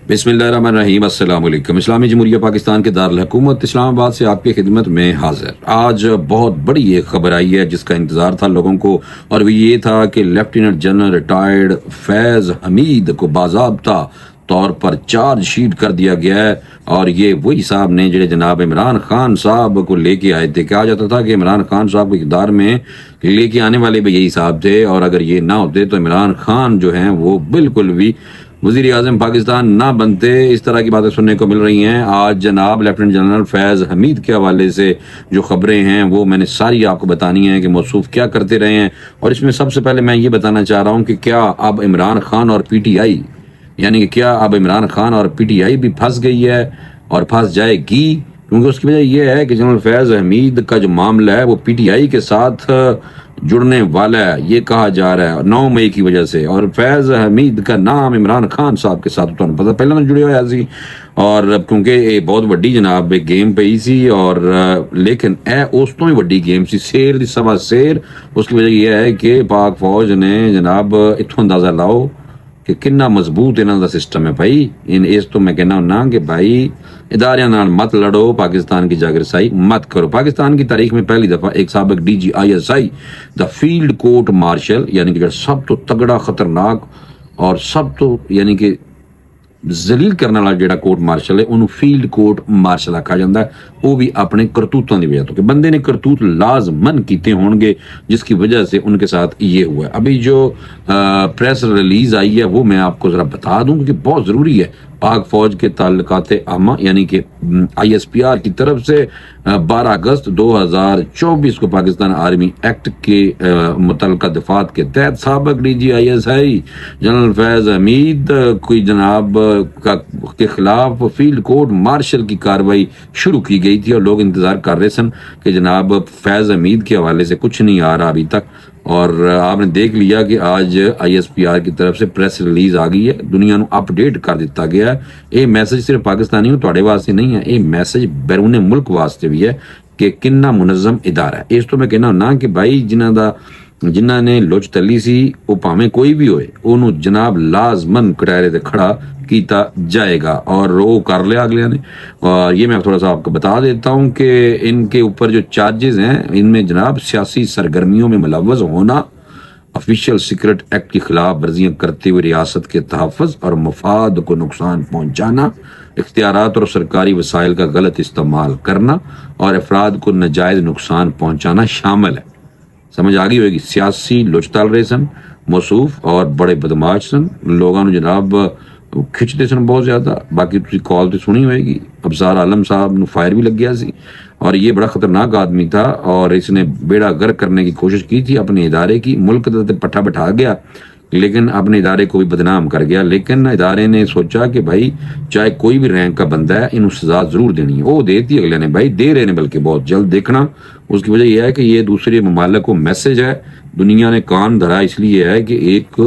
بسم اللہ الرحمن الرحیم۔ السلام علیکم۔ اسلامی جمہوریہ پاکستان کے دارالحکومت اسلام آباد سے آپ کی خدمت میں حاضر۔ آج بہت بڑی ایک خبر آئی ہے جس کا انتظار تھا لوگوں کو، اور وہ یہ تھا کہ لیفٹیننٹ جنرل ریٹائرڈ فیض حمید کو باضابطہ طور پر چارج شیٹ کر دیا گیا ہے۔ اور یہ وہی صاحب نے جڑے جناب عمران خان صاحب کو لے کے آئے تھے۔ کہا جاتا تھا کہ عمران خان صاحب کو اقتدار میں لے کے آنے والے بھی یہی صاحب تھے، اور اگر یہ نہ ہوتے تو عمران خان جو ہیں وہ بالکل بھی وزیر اعظم پاکستان نہ بنتے۔ اس طرح کی باتیں سننے کو مل رہی ہیں۔ آج جناب لیفٹیننٹ جنرل فیض حمید کے حوالے سے جو خبریں ہیں وہ میں نے ساری آپ کو بتانی ہیں کہ موصوف کیا کرتے رہے ہیں، اور اس میں سب سے پہلے میں یہ بتانا چاہ رہا ہوں کہ کیا اب عمران خان اور پی ٹی آئی، یعنی کہ کیا اب عمران خان اور پی ٹی آئی بھی پھنس گئی ہے اور پھنس جائے گی، کیونکہ اس کی وجہ یہ ہے کہ جنرل فیض حمید کا جو معاملہ ہے وہ پی ٹی آئی کے ساتھ جڑنے والا ہے، یہ کہا جا رہا ہے 9 مئی کی وجہ سے۔ اور فیض حمید کا نام عمران خان صاحب کے ساتھ تو پتہ پہلے نہ جڑے ہوا سی، اور کیونکہ یہ بہت وڈی جناب ایک گیم پئی سی، اور لیکن اس تو ہی وڈی گیم سی، سیر دی سوا سیر۔ اس کی وجہ یہ ہے کہ پاک فوج نے جناب اتوں اندازہ لاؤ کہ کنا مضبوط انہوں دا سسٹم ہے بھائی۔ اس تو میں کہنا ہوں کہ بھائی اداریاں نال مت لڑو، پاکستان کی جاگرسائی مت کرو۔ پاکستان کی تاریخ میں پہلی دفعہ ایک سابق D G I S I دا فیلڈ کورٹ مارشل، یعنی کہ سب تو تگڑا خطرناک اور سب تو یعنی کہ ذلیل کرنے والا جڑا کورٹ مارشل ہے انہوں فیلڈ کورٹ مارشل آکھا جاتا ہے، وہ بھی اپنے کرتوتوں کی وجہ تو کہ بندے نے کرتوت لازمن کیتے ہون گے جس کی وجہ سے ان کے ساتھ یہ ہوا ہے۔ ابھی جو پریس ریلیز آئی ہے وہ میں آپ کو ذرا بتا دوں کیونکہ بہت ضروری ہے۔ پاک فوج کے تعلقات عامہ یعنی کہ آئی ایس پی آر کی طرف سے 12 اگست 2024 کو پاکستان آرمی ایکٹ کے متعلقہ دفعات کے تحت سابق D G I S I general Faiz Hameed کوئی جناب کے خلاف فیلڈ کورٹ مارشل کی کارروائی شروع کی گئی تھی، اور لوگ انتظار کر رہے سن کہ جناب فیض حمید کے حوالے سے کچھ نہیں آ رہا ابھی تک، اور آپ نے دیکھ لیا کہ آج آئی ایس پی آر کی طرف سے پریس ریلیز آ گئی ہے، دنیا نو اپ ڈیٹ کر دیتا گیا ہے۔ یہ میسج صرف پاکستانیوں تواڈے واسطے نہیں ہے، یہ میسج بیرون ملک واسطے بھی ہے کہ کنا منظم ادارہ ہے۔ اس تو میں کہنا ہونا کہ بھائی جنہ نے لوچ تلی سی وہ پاویں کوئی بھی ہوئے انہوں جناب لازمن کٹہرے تے کھڑا کیتا جائے گا، اور وہ کر لیا اگلے نے۔ اور یہ میں تھوڑا سا آپ کو بتا دیتا ہوں کہ ان کے اوپر جو چارجز ہیں ان میں جناب سیاسی سرگرمیوں میں ملوث ہونا، آفیشیل سیکرٹ ایکٹ کی خلاف ورزیاں کرتے ہوئے ریاست کے تحفظ اور مفاد کو نقصان پہنچانا، اختیارات اور سرکاری وسائل کا غلط استعمال کرنا اور افراد کو ناجائز نقصان پہنچانا شامل ہے۔ سمجھ آ گئی ہوئے گی۔ سیاسی لوچ تال رہے سن موصوف اور بڑے بدماش سن، لوگوں نے جناب کھچتے سن بہت زیادہ۔ باقی تسی کال تو سنی ہوئے گی، ابصار عالم صاحب نو فائر بھی لگ گیا سی، اور یہ بڑا خطرناک آدمی تھا، اور اس نے بیڑا غرق کرنے کی کوشش کی تھی اپنے ادارے کی۔ ملک تے پٹھا بٹھا گیا لیکن اپنے ادارے کو بھی بدنام کر گیا، لیکن ادارے نے سوچا کہ بھائی چاہے کوئی بھی رینک کا بندہ ہے انہوں سزا ضرور دینی ہے۔ وہ دیتی اگلے نے، بھائی دے رہے نے، بلکہ بہت جلد دیکھنا۔ اس کی وجہ یہ ہے کہ یہ دوسرے ممالک کو میسج ہے، دنیا نے کان دھرا اس لیے ہے کہ ایک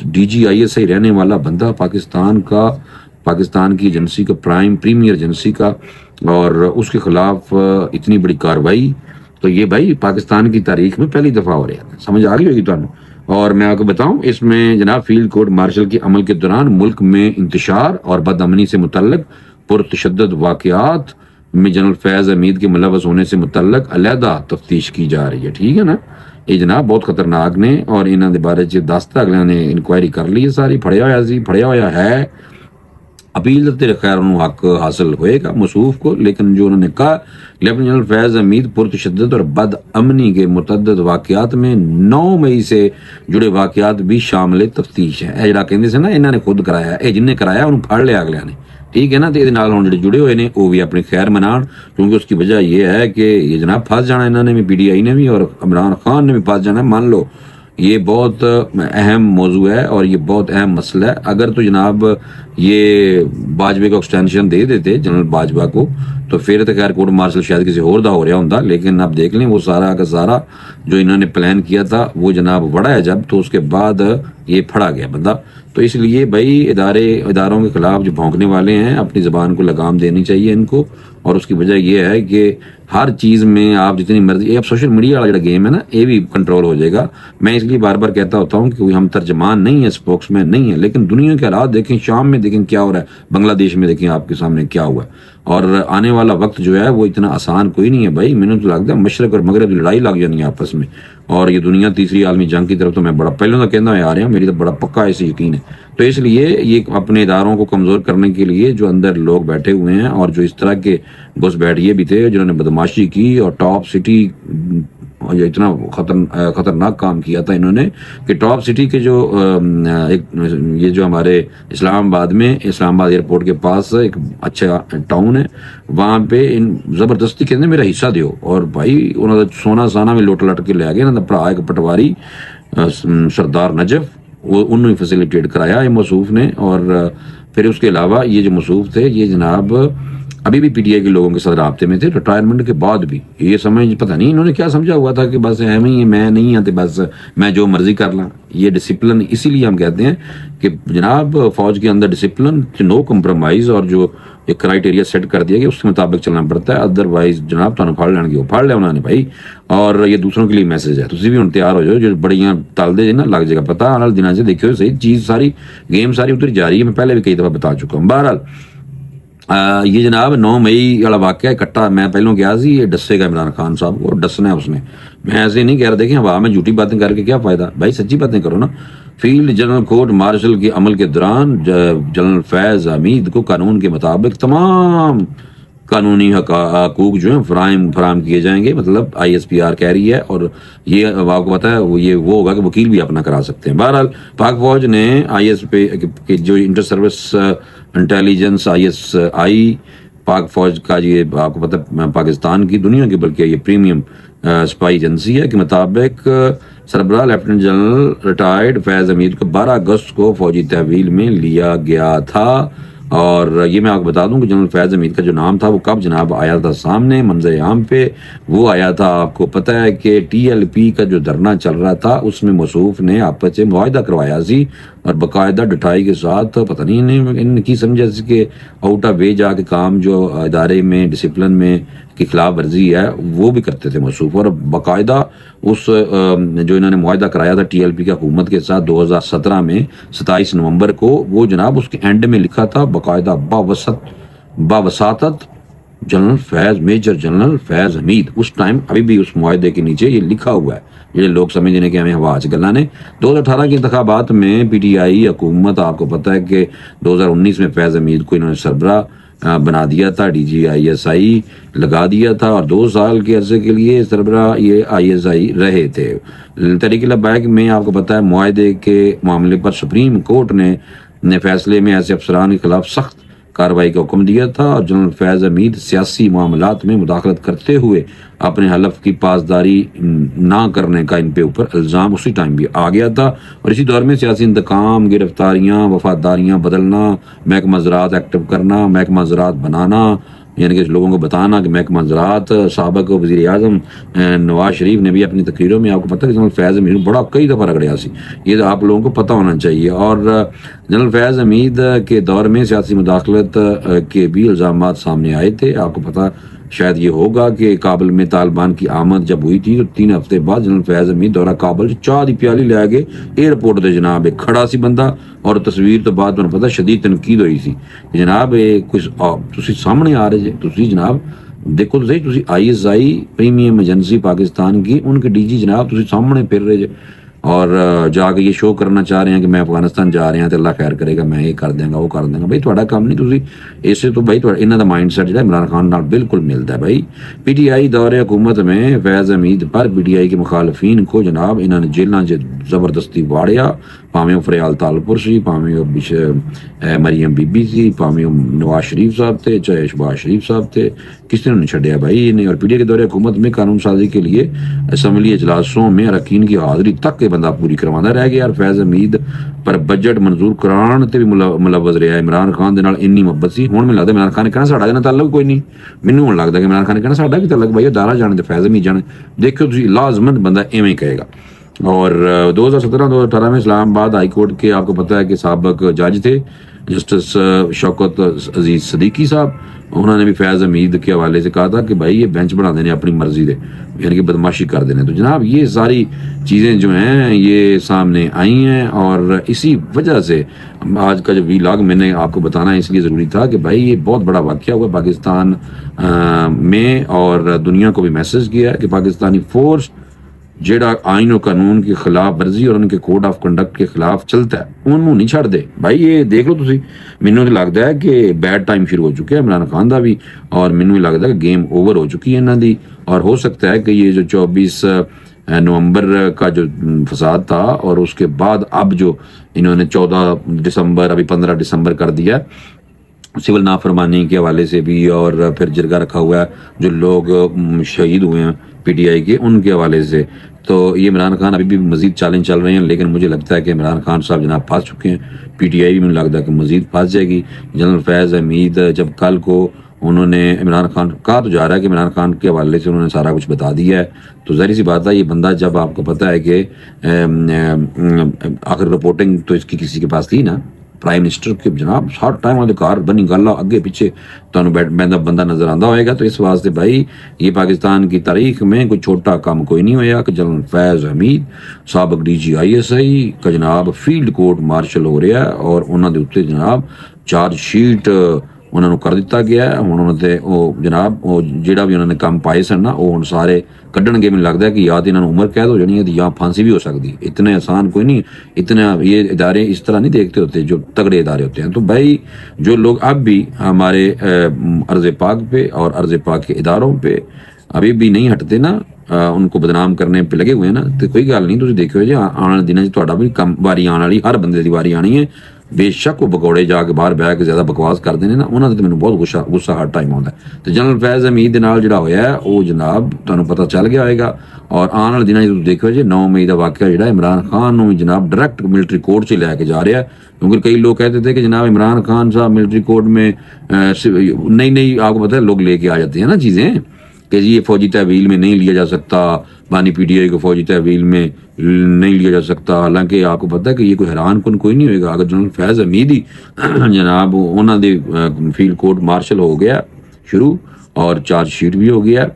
ڈی جی آئی ایس آئی رہنے والا بندہ پاکستان کی ایجنسی کا پریمیئر ایجنسی کا، اور اس کے خلاف اتنی بڑی کارروائی، تو یہ بھائی پاکستان کی تاریخ میں پہلی دفعہ ہو رہا ہے۔ سمجھ آ گئی ہوگی تمہیں۔ اور میں آپ کو بتاؤں اس میں جناب فیلڈ کورٹ مارشل کے عمل کے دوران ملک میں انتشار اور بد امنی سے متعلق پرتشدد واقعات میں جنرل فیض حمید کے ملوث ہونے سے متعلق علیحدہ تفتیش کی جا رہی ہے، ٹھیک ہے نا۔ یہ جناب بہت خطرناک نے، اور انہوں نے بارے چ دستا اگلے نے انکوائری کر لی ہے ساری، پھڑیا ہوا ہے۔ اپیل تیرے خیر انہوں حق حاصل ہوئے گا موصوف کو، لیکن جو انہوں نے کہا لیفٹیننٹ جنرل فیض حمید پرتشدد اور بد امنی کے متعدد واقعات میں 9 مئی سے جڑے واقعات بھی شامل تفتیش ہیں۔ اے جڑا کہندے سے نا انہوں نے خود کرایا، اے جن نے کرایا انہوں پھڑ لیا اگلے نے، ٹھیک ہے نا۔ تو یہ ہوں جڑے جڑے ہوئے نے وہ بھی اپنی خیر منان، کیونکہ اس کی وجہ یہ ہے کہ یہ جناب پھنس جانا انہوں نے بھی، پی ڈی آئی نے بھی، اور عمران خان نے بھی پھنس جانا ہے۔ مان لو یہ بہت اہم موضوع ہے اور یہ بہت اہم مسئلہ ہے۔ اگر تو جناب یہ باجوہ کو ایکسٹینشن دے دیتے جنرل باجوہ کو تو پھر تو خیر کورٹ مارشل شاید کسی اور دا ہو رہا ہوتا، لیکن اب دیکھ لیں وہ سارا کا سارا جو انہوں نے پلان کیا تھا وہ جناب وڑا ہے جب، تو اس کے بعد یہ پھڑا گیا بندہ. تو اس لیے بھائی اداروں کے خلاف جو بھونکنے والے ہیں اپنی زبان کو لگام دینی چاہیے ان کو. اور اس کی وجہ یہ ہے کہ ہر چیز میں آپ جتنی مرضی، اب سوشل میڈیا والا جو گیم ہے نا یہ بھی کنٹرول ہو جائے گا. میں اس لیے بار بار کہتا ہوتا ہوں کہ کوئی ہم ترجمان نہیں ہے، اسپوکس مین نہیں ہے، لیکن دنیا کے حالات دیکھیں، شام میں دیکھیں کیا ہو رہا ہے، بنگلہ دیش میں دیکھیں آپ کے سامنے کیا ہوا ہے. اور آنے والا وقت جو ہے وہ اتنا آسان کوئی نہیں ہے بھائی. میں نے تو لگتا ہے مشرق اور مغرب کی لڑائی لگ جانی ہے آپس میں، اور یہ دنیا تیسری عالمی جنگ کی طرف تو میں بڑا پہلوں کا کہنا آ رہا ہوں، میری تو بڑا پکا ایسے یقین ہے. تو اس لیے یہ اپنے اداروں کو کمزور کرنے کے لیے جو اندر لوگ بیٹھے ہوئے ہیں، اور جو اس طرح کے گھس بیٹھیے بھی تھے جنہوں نے بدماشی کی اور ٹاپ سٹی یہ اتنا خطرناک کام کیا تھا انہوں نے کہ ٹاپ سٹی کے جو یہ جو ہمارے اسلام آباد ایئرپورٹ کے پاس ایک اچھا ٹاؤن ہے، وہاں پہ ان زبردستی کہتے ہیں میرا حصہ دیو. اور بھائی انہوں نے سونا سانا میں لوٹ لٹ کے لے گئے نا، پڑھا ایک پٹواری سردار نجف، وہ انہوں نے فیسیلیٹیٹ کرایا یہ موصوف نے. اور پھر اس کے علاوہ یہ جو موصوف تھے یہ جناب ابھی بھی پی ٹی آئی کے لوگوں کے ساتھ رابطے میں تھے، ریٹائرمنٹ کے بعد بھی. یہ سمجھ پتہ نہیں انہوں نے کیا سمجھا ہوا تھا کہ بس اہم ہی میں نہیں آتے، بس میں جو مرضی کر لوں. یہ ڈسپلن اسی لیے ہم کہتے ہیں کہ جناب فوج کے اندر ڈسپلن، نو کمپرومائز، اور جو ایک کرائٹیریا سیٹ کر دیا کہ اس کے مطابق چلنا پڑتا ہے. ادروائز جناب تمہیں پھاڑ لین گے، وہ پھاڑ لیا انہوں نے بھائی. اور یہ دوسروں کے لیے میسج ہے، تسی بھی ہن تیار ہو جاؤ، جو بڑیاں تال دے نا لگ جائے گا پتہ. آنے والے دنوں سے دیکھو صحیح چیز ساری گیم ساری اتر جا رہی ہے. میں پہلے بھی کئی دفعہ بتا چکا ہوں. بہرحال یہ جناب 9 مئی والا واقعہ اکٹھا میں پہلوں کیا سی، یہ ڈسے گا عمران خان صاحب کو، ڈسنا ہے اس نے. میں ایسے نہیں کہہ رہا دیکھیں ہوا میں جھوٹی باتیں کر کے کیا فائدہ بھائی، سچی باتیں کرو نا. Field general court marshal K عمل کے دوران جنرل فیض حمید کو قانون کے مطابق تمام قانونی حقوق جو ہیں فراہم کیے جائیں گے. مطلب ISPR کہہ رہی ہے، اور یہ آپ کو پتا ہے وہ ہوگا کہ وکیل بھی اپنا کرا سکتے ہیں. بہرحال پاک فوج نے ISP جو انٹر سروس انٹیلیجنس ISI پاک فوج کا، یہ آپ کو پتا ہے پاکستان کی دنیا کی بلکہ یہ پریمیم اسپائی ایجنسی ہے، کے مطابق سربراہ لیفٹیننٹ جنرل ریٹائرڈ فیض حمید کو 12 اگست کو فوجی تحویل میں لیا گیا تھا. اور یہ میں آپ کو بتا دوں کہ جنرل فیض حمید کا جو نام تھا وہ کب جناب آیا تھا سامنے منظر عام پہ. وہ آیا تھا آپ کو پتہ ہے کہ TLP کا جو دھرنا چل رہا تھا اس میں موصوف نے آپس سے معاہدہ کروایا سی، اور باقاعدہ ڈٹائی کے ساتھ پتہ نہیں انہیں کی سمجھا کہ آؤٹ آف وے جا کے کام جو ادارے میں ڈسپلن میں کی خلاف ورزی ہے وہ بھی کرتے تھے موصوف. اور باقاعدہ اس جو انہوں نے معاہدہ کرایا تھا TLP کی حکومت کے ساتھ 2017 میں 27 نومبر کو، وہ جناب اس کے اینڈ میں لکھا تھا باقاعدہ باوساطت میجر جنرل فیض حمید. اس ٹائم ابھی بھی اس معاہدے کے نیچے یہ لکھا ہوا ہے. یہ لوگ سمجھ رہے کہ ہمیں ہوا آج گلا نے. 2018 کے انتخابات میں PTI حکومت آپ کو پتہ ہے کہ 2019 میں فیض حمید کو انہوں نے سربراہ بنا دیا تھا، DG ISI لگا دیا تھا، اور 2 سال کے عرصے کے لیے سربراہ یہ ISI رہے تھے. تحریک لبیک میں آپ کو پتہ ہے معاہدے کے معاملے پر سپریم کورٹ نے فیصلے میں ایسے افسران کے خلاف سخت کارروائی کا حکم دیا تھا، اور جنرل فیض حمید سیاسی معاملات میں مداخلت کرتے ہوئے اپنے حلف کی پاسداری نہ کرنے کا ان پہ اوپر الزام اسی ٹائم بھی آ گیا تھا. اور اسی دور میں سیاسی انتقام، گرفتاریاں، وفاداریاں بدلنا، محکمہ زراعت ایکٹیو کرنا، محکمہ زراعت بنانا، یعنی کہ لوگوں کو بتانا کہ محکمہ زراعت. سابق وزیر اعظم نواز شریف نے بھی اپنی تقریروں میں آپ کو پتہ ہے کہ جنرل فیض حمید بڑا کئی دفعہ رگڑیا سی، یہ آپ لوگوں کو پتہ ہونا چاہیے. اور جنرل فیض حمید کے دور میں سیاسی مداخلت کے بھی الزامات سامنے آئے تھے. آپ کو پتہ شاید یہ ہوگا کہ کابل میں طالبان کی آمد جب ہوئی تھی تو 3 ہفتے بعد جنرل فیض حمید دورہ کابل چاہ دی پیالی لے گئے ایئرپورٹ تے جناب ایک کھڑا سی بندہ. اور تصویر تو بعد میں پتہ شدید تنقید ہوئی سی کہ جناب کچھ تسی سامنے آ رہے جے، تسی جناب دیکھو تو صحیح، تسی ISI پریمیم ایجنسی پاکستان کی ان کے DG جناب تسی سامنے پھر رہے جے، اور جا کے یہ شو کرنا چاہ رہے ہیں کہ میں افغانستان جا رہے ہیں تو اللہ خیر کرے گا، میں یہ کر دیں گا وہ کر دیں گا. بھائی تھوڑا کام نہیں، تسی اسے تو بھائی انہوں کا مائنڈ سیٹ جو ہے عمران خان نال بالکل ملتا ہے. بھائی PTI دور حکومت میں فیض حمید پر PTI کے مخالفین کو جناب انہوں نے جیلوں سے زبردستی واڑیا، پاویں فریال تالپور سی، پاویں مریم be B C, پاویں Nawaz Sharif صاحب تھے، چاہے شہباز شریف صاحب تھے، کس نے چھڈیا بھائی انہیں. اور PTI کے دور حکومت میں قانون سازی کے لیے اسمبلی اجلاسوں میں اراکین کی حاضری تک کے بندہ پوری کروانا رہ گیا. اور فیض حمید پر بجٹ منظور کران تے بھی ملوث رہا. عمران خان دے نال انی محبت سی. ہن میں لگدا عمران خان نے کہنا ساڈا جنا تعلق کوئی نہیں، مینوں ہن لگدا کہ عمران خان نے کہنا ساڈا بھی تعلق بھائی دارا جانے تے فیض حمید جانے. دیکھو تسی لازمن بندہ ایویں کہے گا. اور 2017-2018 میں اسلام آباد ہائی کورٹ کے آپ کو پتہ ہے کہ سابق جج تھے جسٹس شوکت عزیز صدیقی صاحب، انہوں نے بھی فیض حمید کے حوالے سے کہا تھا کہ بھائی یہ بینچ بنا دینے اپنی مرضی دے، یعنی کہ بدماشی کر دینے. تو جناب یہ ساری چیزیں جو ہیں یہ سامنے آئی ہیں، اور اسی وجہ سے آج کا جو ویلاگ میں نے آپ کو بتانا اس لیے ضروری تھا کہ بھائی یہ بہت بڑا واقعہ ہوا پاکستان میں، اور دنیا کو بھی میسج کیا ہے کہ پاکستانی فورس جیڑا آئین و قانون کی خلاف ورزی اور ان کے کوڈ آف کنڈکٹ کے خلاف چلتا ہے انہوں نہیں چھڑ دے. بھائی یہ دیکھ لو تسی، مینوں لگتا ہے کہ بیڈ ٹائم شروع ہو چکے ہیں عمران خان دا بھی، اور مینوں لگتا ہے کہ گیم اوور ہو چکی ہے انہاں دی، اور ہو سکتا ہے کہ یہ جو 24 نومبر کا جو فساد تھا اور اس کے بعد اب جو انہوں نے 14 دسمبر ابھی 15 دسمبر کر دیا سول نافرمانی کے حوالے سے بھی، اور پھر جرگہ رکھا ہوا ہے جو لوگ شہید ہوئے ہیں پی ٹی آئی کے ان کے حوالے سے، تو یہ عمران خان ابھی بھی مزید چیلنج چل رہے ہیں. لیکن مجھے لگتا ہے کہ عمران خان صاحب جناب پھنس چکے ہیں، پی ٹی آئی بھی مجھے لگتا ہے کہ مزید پھنس جائے گی. جنرل فیض حمید جب کل کو انہوں نے عمران خان کہا تو جا رہا ہے کہ عمران خان کے حوالے سے انہوں نے سارا کچھ بتا دیا ہے، تو ظاہر سی بات ہے یہ بندہ جب آپ کو پتہ ہے کہ آخر رپورٹنگ تو اس کی کسی کے پاس تھی نا، پرائم منسٹر کے جناب ہر ٹائم والے کار بنی گالا اگے پیچھے تو بندہ نظر آندہ ہوئے گا. تو اس واسطے بھائی یہ پاکستان کی تاریخ میں کوئی چھوٹا کام کوئی نہیں ہویا کہ جنرل فیض حمید سابق ڈی جی آئی ایس آئی کا جناب فیلڈ کورٹ مارشل ہو رہا ہے، اور انہوں نے اتنے جناب چارج شیٹ انہوں نے کر دیتا گیا ہے. انہوں نے جناب جہاں بھی انہوں نے کام پائے سن نا وہ سارے کڈن گے. مجھے لگتا ہے کہ یا تو انہوں نے عمر قید ہو جانی ہے یا پھانسی بھی ہو سکتی. اتنے آسان کوئی نہیں، اتنا یہ ادارے اس طرح نہیں دیکھتے ہوتے جو تگڑے ادارے ہوتے ہیں. تو بھائی جو لوگ اب بھی ہمارے عرض پاک پہ اور عرض پاک کے اداروں پہ ابھی بھی نہیں ہٹتے نا، ان کو بدنام کرنے پہ لگے ہوئے ہیں نا، تو کوئی گل نہیں. تھی دیکھو جی آنے والے دنوں تھوڑا بھی کم واری آنے والی، ہر بندے کی واری آنی ہے. بے شک وہ بکوڑے جا کے باہر بہ کے زیادہ بکواس کرتے ہیں نا، انہوں نے تو مجھے بہت غصہ ہر ٹائم آتا ہے. تو جنرل فیض حمید نال جڑا ہویا ہے وہ جناب تمہیں پتہ چل گیا ہوئے گا. اور آنے والے دنوں تم دیکھو جی 9 مئی کا واقعہ جڑا عمران خان نو جناب ڈائریکٹ ملٹری کورٹ سے لے کے جا رہا ہے. کیونکہ کئی لوگ کہتے تھے کہ جناب عمران خان صاحب ملٹری کورٹ میں نئی آپ کو پتہ ہے لوگ لے کے آ جاتے ہیں نا چیزیں کہ جی یہ فوجی تحویل میں نہیں لیا جا سکتا، بانی پی ٹی آئی کو فوجی تحویل میں نہیں لیا جا سکتا. حالانکہ آپ کو پتہ ہے کہ یہ کوئی حیران کن کوئی نہیں ہوئے گا اگر جنرل فیض حمید ہی جناب انہوں نے فیلڈ کورٹ مارشل ہو گیا شروع اور چارج شیٹ بھی ہو گیا.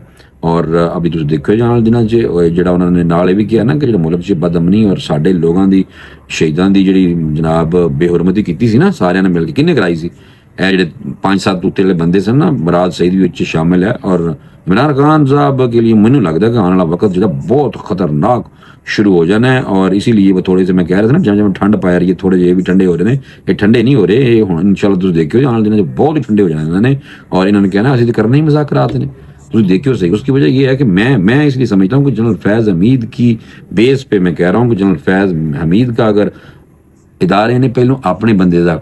اور ابھی تم دیکھو جانا دنوں جڑا انہوں نے نال یہ بھی کیا نا کہ جڑا ملک 'چ بدامنی اور سارے لوگوں کی شہیدان کی جڑی جناب بے حرمتی کی سی نا سارے نے مل کے کنے کرائی سی. اے جڑے 5-7 اتنے والے بندے سن نا مراد سعید بھی شامل ہے. اور عمران خان صاحب کے لیے مجھے لگتا ہے کہ آنے والا وقت جو بہت خطرناک شروع ہو جانا ہے. اور اسی لیے وہ تھوڑے سے میں کہہ رہا تھا نا جب ٹھنڈ پایا رہی ہے تھوڑے جہے بھی ٹھنڈے ہو رہے ہیں. یہ ٹھنڈے نہیں ہو رہے، یہ ان شاء اللہ تم دیکھو آنے دنوں بہت ہی ٹھنڈے ہو جانے انہوں نے. اور انہوں نے کہنا اسی تو کرنا ہی مذاکرات نے. تم دیکھو صحیح. اس کی وجہ یہ ہے کہ میں اس لیے سمجھتا ہوں کہ جنرل فیض حمید کی بیس پہ میں کہہ رہا ہوں کہ جنرل فیض حمید کا اگر ادارے نے پہلو اپنے بندے کا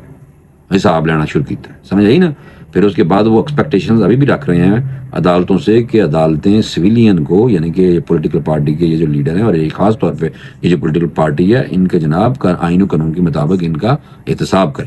حساب لینا شروع کیا سمجھ آئی نا، پھر اس کے بعد وہ ایکسپیکٹیشنز ابھی بھی رکھ رہے ہیں عدالتوں سے کہ عدالتیں سویلین کو یعنی کہ یہ پولیٹیکل پارٹی کے یہ جو لیڈر ہیں اور یہ خاص طور پہ یہ جو پولیٹیکل پارٹی ہے ان کے جناب کا آئین و قانون کے مطابق ان کا احتساب کرے.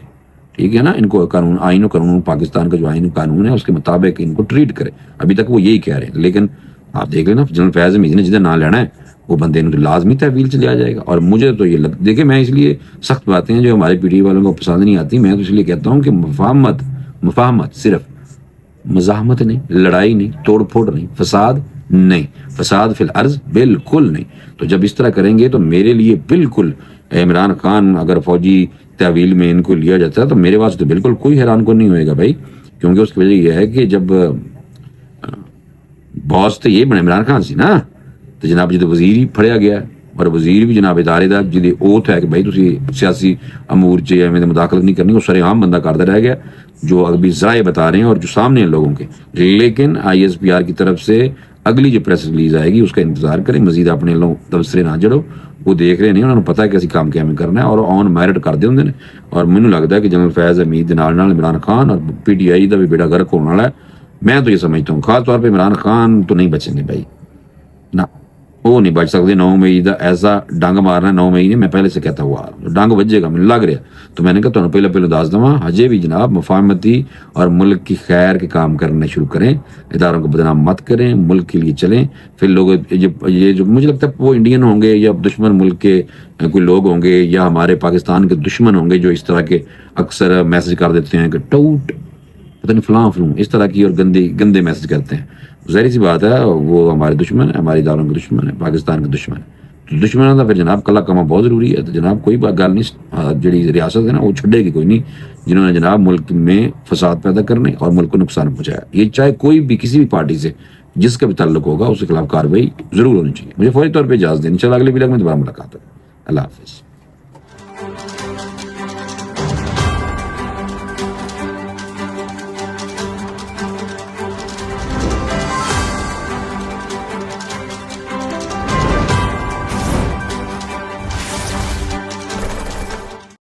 ٹھیک ہے نا، ان کو قانون آئین و قانون پاکستان کا جو آئین و قانون ہے اس کے مطابق ان کو ٹریٹ کرے. ابھی تک وہ یہی کہہ رہے ہیں. لیکن آپ دیکھ لیں نا جنرل فیض حمید نے جدھر نام لینا ہے وہ بندے نے تو لازمی تحویل سے لیا جائے گا. اور مجھے تو یہ دیکھیں میں اس لیے سخت باتیں ہیں جو ہمارے پی ٹی آئی والوں کو پسند نہیں آتی، میں تو اس لیے کہتا ہوں کہ مفاہمت صرف مزاحمت نہیں، لڑائی نہیں، توڑ پھوڑ نہیں، فساد نہیں، فساد فی الارض بالکل نہیں. تو جب اس طرح کریں گے تو میرے لیے بالکل عمران خان اگر فوجی تحویل میں ان کو لیا جاتا ہے تو میرے واسطے بالکل کوئی حیران کو نہیں ہوئے گا بھائی. کیونکہ اس کی وجہ یہ ہے کہ جب باس تو یہ بنے عمران خان سی نا، تو جناب جب وزیر ہی پھڑیا گیا اور وزیر بھی جناب ادارے دا جی اوتھ ہے کہ بھائی تسی سیاسی امور چ میں مداخلت نہیں کرنی، وہ سارے عام بندہ کرتا رہ گیا جو ابھی ذرائع بتا رہے ہیں اور جو سامنے ہیں لوگوں کے. لیکن آئی ایس پی آر کی طرف سے اگلی جو پریس ریلیز آئے گی اس کا انتظار کریں. مزید اپنے لوگ تبصرے نہ جڑو، وہ دیکھ رہے نہیں، انہوں نے پتا ہے کہ اسی کام کیا میں کرنا ہے اور آن میرٹ کر دے ہوں نے. اور مجھے لگتا ہے کہ جنرل فیض حمید نال عمران خان اور پی ٹی آئی کا بھی بیڑا غرق ہونے والا ہے. میں تو یہ سمجھتا ہوں خاص طور پہ عمران خان تو نہیں بچیں گے بھائی، نہ وہ نہیں بچ سکتے 9 مئی کا ایسا ڈنگ مارنا 9 مئی نے میں پہلے سے کہتا ہوا ڈنگ بجے گا مجھے لگ رہا تو میں نے کہا تمہیں پہلے دس دوا ہجے بھی جناب مفاہمتی اور ملک کی خیر کے کام کرنے شروع کریں اداروں کو بدنام مت کریں ملک کے لیے چلیں پھر لوگ یہ جو مجھے لگتا ہے وہ انڈین ہوں گے یا دشمن ملک کے کوئی لوگ ہوں گے یا ہمارے پاکستان کے دشمن ہوں گے جو اس طرح کے اکثر میسج کر دیتے ہیں کہ ٹوٹ پتہ نہیں فلاں فلوں اس طرح کی اور گندے میسج کرتے ہیں ظاہر سی بات ہے وہ ہمارے دشمن ہے ہماری اداروں کے دشمن ہے پاکستان کے دشمن ہے تو دشمنوں کا پھر جناب کلا کما بہت ضروری ہے تو جناب کوئی گل نہیں جڑی ریاست ہے نا وہ چھڈے گی کوئی نہیں جنہوں نے جناب ملک میں فساد پیدا کرنے اور ملک کو نقصان پہنچایا یہ چاہے کوئی بھی کسی بھی پارٹی سے جس کا بھی تعلق ہوگا اس کے خلاف کارروائی ضرور ہونی چاہیے مجھے فوری طور پہ اجازت دیں انشاءاللہ اگلے ویلاگ میں دوبارہ ملاقات ہو اللہ حافظ